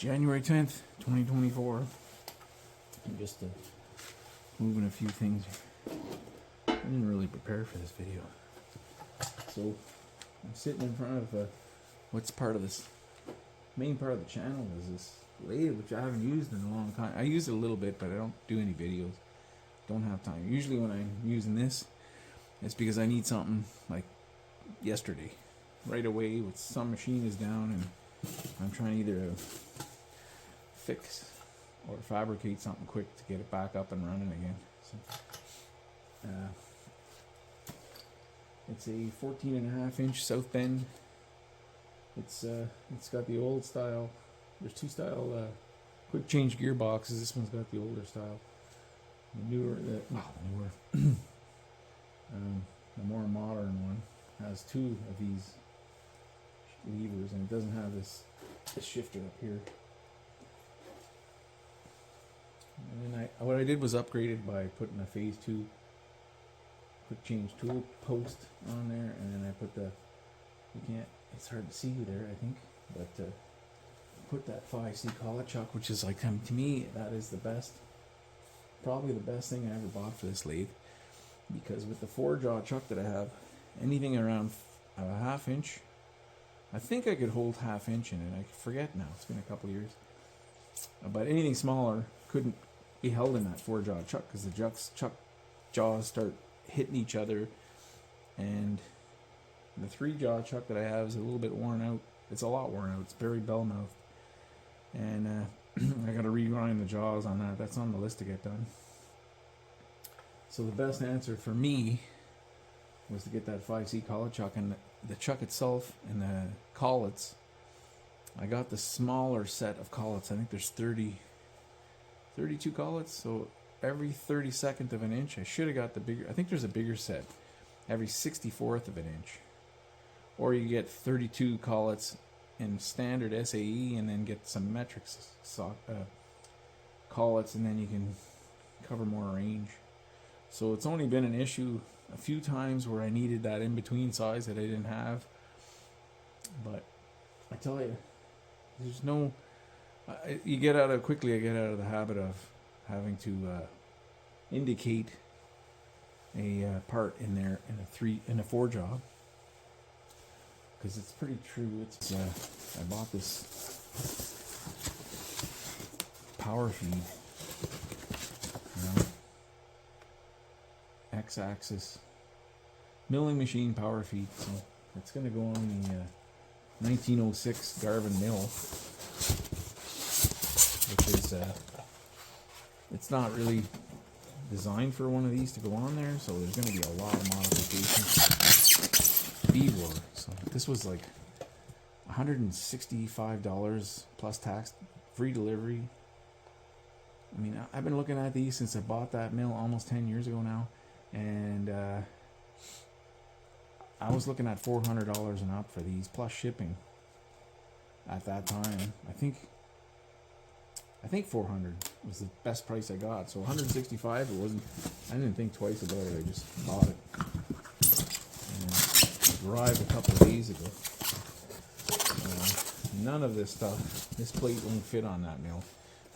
January 10th, 2024. I'm just moving a few things. I didn't really prepare for this video. So, I'm sitting in front of what's part of this main part of the channel is this lathe, which I haven't used in a long time. I use it a little bit, but I don't do any videos. Don't have time. Usually when I'm using this, it's because I need something like yesterday, right away. With some machine is down and I'm trying either to fix or fabricate something quick to get it back up and running again. So, it's a 14.5-inch South Bend. It's got the old style. There's two style quick change gearboxes. This one's got the older style. The newer, the more modern one has two of these levers, and it doesn't have this shifter up here. And then what I did was upgraded by putting a phase 2 quick change tool post on there, and then I put it's hard to see there, I think, but put that 5C collet chuck, which is like, to me, that is probably the best thing I ever bought for this lathe, because with the 4-jaw chuck that I have, anything around a ½ inch, I think I could hold ½ inch in it. I forget now, it's been a couple years, but anything smaller couldn't be held in that 4-jaw chuck, because the chuck jaws start hitting each other, and the 3-jaw chuck that I have is a little bit worn out. It's a lot worn out. It's very bell mouthed, and I got to regrind the jaws on that. That's on the list to get done. So the best answer for me was to get that 5C collet chuck, and the chuck itself and the collets. I got the smaller set of collets. I think there's 32 collets, so every 32nd of an inch. I should have got the bigger. I think there's a bigger set, every 64th of an inch. Or you get 32 collets in standard SAE, and then get some metric collets, and then you can cover more range. So it's only been an issue a few times where I needed that in-between size that I didn't have. But I tell you, there's no... I get out of the habit of having to indicate a part in there in a 4-jaw, because it's pretty true. It's I bought this power feed, X-axis milling machine power feed. So it's going to go on the 1906 Garvin mill, which is it's not really designed for one of these to go on there, so there's going to be a lot of modifications. B-Roar. So this was like $165 plus tax, free delivery. I mean, I've been looking at these since I bought that mill almost 10 years ago now, and I was looking at $400 and up for these plus shipping at that time. I think 400 was the best price I got. So 165, it wasn't. I didn't think twice about it. I just bought it. And arrived a couple of days ago. None of this stuff. This plate won't fit on that mill.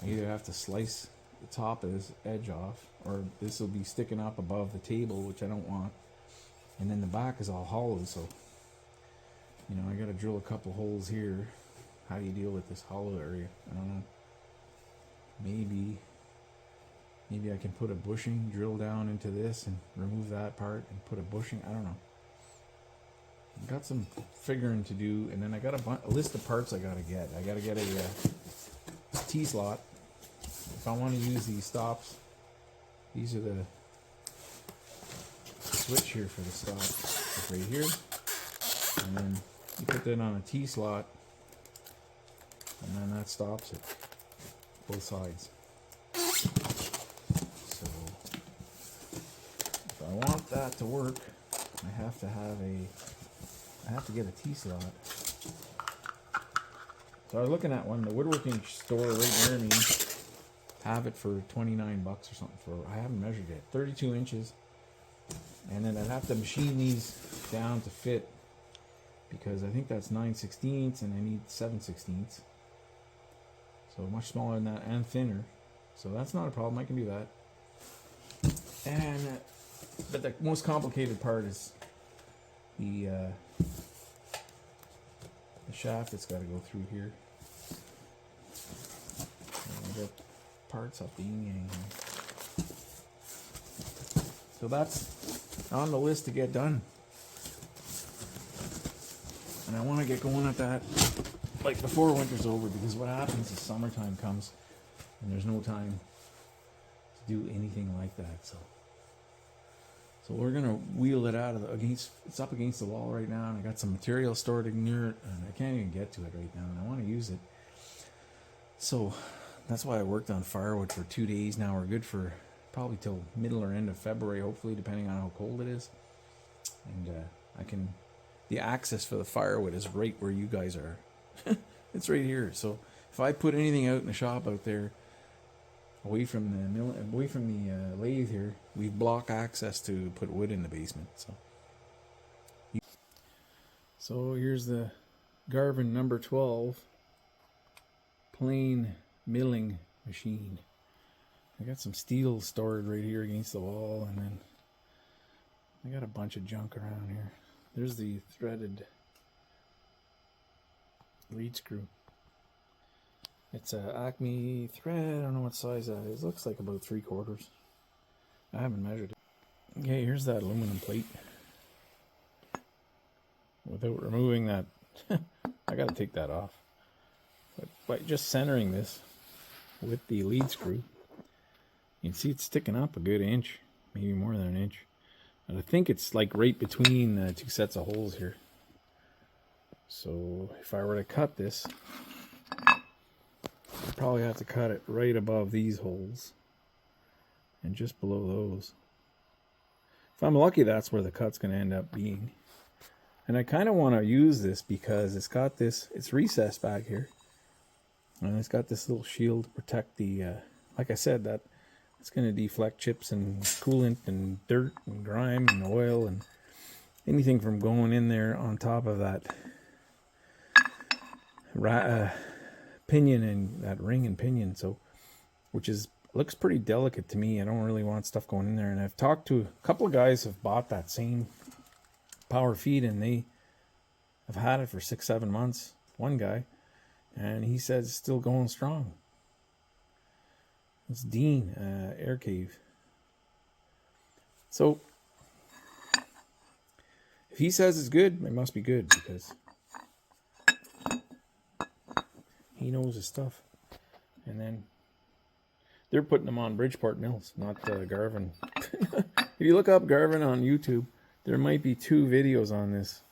I either have to slice the top of this edge off, or this will be sticking up above the table, which I don't want. And then the back is all hollow, so I got to drill a couple holes here. How do you deal with this hollow area? I don't know. Maybe I can put a bushing, drill down into this and remove that part and put a bushing. I don't know. I've got some figuring to do, and then I got a list of parts I gotta get. I gotta get a T-slot. If I want to use these stops, these are the switch here for the stop. It's right here, and then you put that on a T-slot, and then that stops it. Both sides. So if I want that to work, I have to get a T-slot. So I was looking at one, the woodworking store right near me have it for $29 or something. I haven't measured it. 32 inches, and then I'd have to machine these down to fit, because I think that's 9/16 and I need 7/16. So much smaller than that and thinner. So that's not a problem. I can do that. And but the most complicated part is the shaft that's got to go through here. And the parts up the yin yang here. So that's on the list to get done. And I want to get going at that like before winter's over, because what happens is summertime comes and there's no time to do anything like that. So we're gonna wheel it out of it's up against the wall right now, and I got some material stored near it, and I can't even get to it right now, and I want to use it. So that's why I worked on firewood for 2 days now. We're good for probably till middle or end of February, hopefully, depending on how cold it is. And the access for the firewood is right where you guys are. It's right here. So if I put anything out in the shop out there, away from the mill, away from the lathe here, we block access to put wood in the basement. So here's the Garvin number 12 plain milling machine. I got some steel stored right here against the wall, and then I got a bunch of junk around here. There's the threaded lead screw. It's a Acme thread. I don't know what size that is. It looks like about 3/4. I haven't measured it. Okay, here's that aluminum plate. Without removing that, I gotta take that off. But by just centering this with the lead screw, you can see it's sticking up a good inch, maybe more than an inch. And I think it's like right between 2 sets of holes here. So if I were to cut this, I'd probably have to cut it right above these holes and just below those. If I'm lucky, that's where the cut's going to end up being. And I kind of want to use this because it's got this, it's recessed back here. And it's got this little shield to protect the, like I said, that it's going to deflect chips and coolant and dirt and grime and oil and anything from going in there on top of that pinion and that ring and pinion. So, which looks pretty delicate to me. I don't really want stuff going in there. And I've talked to a couple of guys who've bought that same power feed, and they have had it for 6-7 months. One guy, and he says it's still going strong. It's Dean, Air Cave. So if he says it's good, it must be good, because he knows his stuff. And then they're putting them on Bridgeport Mills, not Garvin. If you look up Garvin on YouTube, there might be 2 videos on this,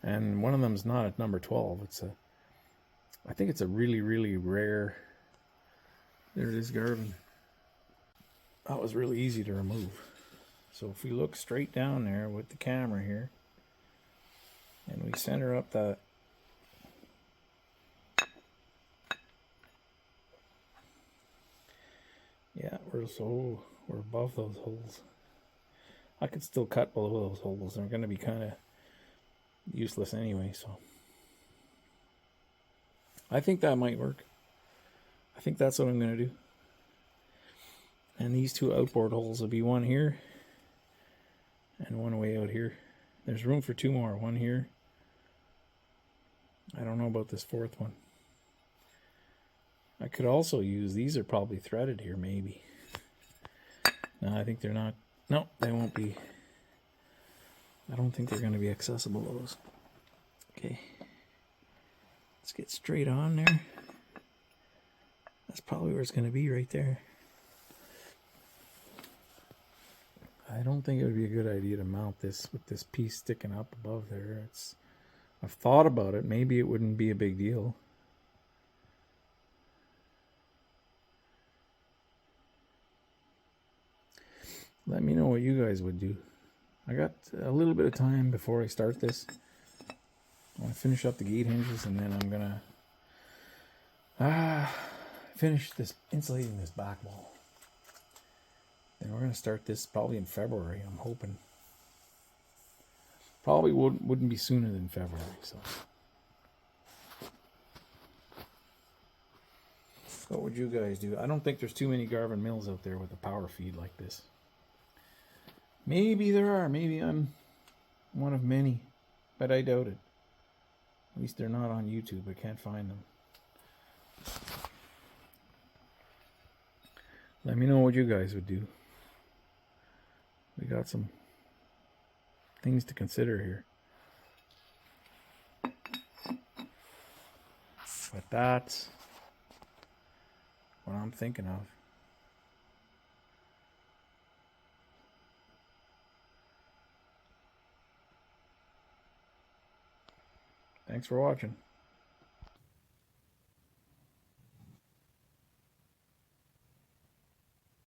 and one of them's not at number 12. I think it's a really, really rare. There it is, Garvin. That was really easy to remove. So if we look straight down there with the camera here, and we center up that, yeah, we're above those holes. I could still cut below those holes. They're going to be kind of useless anyway, so I think that might work. I think that's what I'm going to do. And these 2 outboard holes will be one here and one way out here. There's room for 2 more. One here. I don't know about this 4th one. I could also use, these are probably threaded here, maybe. No, I think they're not. No, they won't be. I don't think they're going to be accessible, those. Okay. Let's get straight on there. That's probably where it's going to be, right there. I don't think it would be a good idea to mount this with this piece sticking up above there. I've thought about it. Maybe it wouldn't be a big deal. Let me know what you guys would do. I got a little bit of time before I start this. I want to finish up the gate hinges, and then I'm going to finish this, insulating this back wall. Then we're going to start this probably in February, I'm hoping. Probably wouldn't be sooner than February. So What would you guys do? I don't think there's too many Garvin mills out there with a power feed like this. Maybe there are. Maybe I'm one of many, but I doubt it. At least they're not on YouTube. I can't find them. Let me know what you guys would do. We got some things to consider here. But that's what I'm thinking of. Thanks for watching.